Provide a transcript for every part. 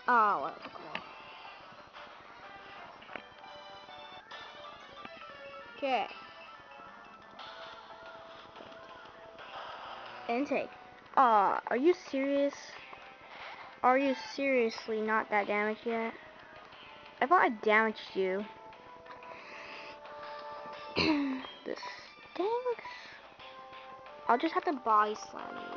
Oh, whatever. Okay. Intake. Are you serious? Are you seriously not that damaged yet? I thought I damaged you. This stinks. I'll just have to body slam you.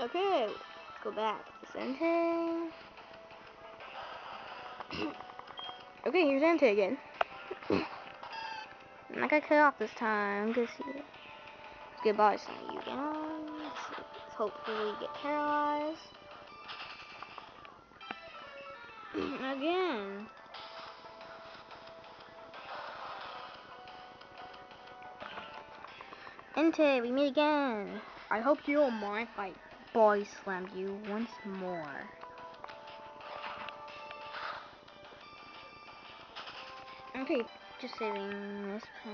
Okay, let's go back. Entei. Okay, here's Entei again. I'm not gonna cut off this time. I'm gonna see it. Let's get body slam you again. Let's hopefully get paralyzed. Again. Entei, we meet again. I hope you don't mind if I body slammed you once more. Okay, just saving this pain.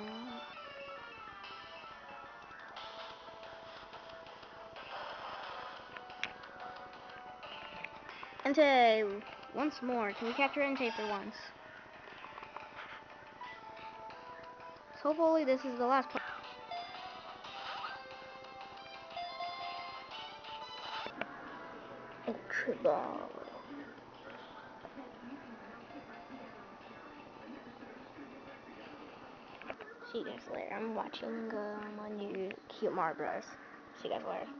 Entei, once more. Can we capture Entei for once? So hopefully this is the last part. Ultra Ball. See you guys later. I'm watching my new Cute Mar Bros. See you guys later.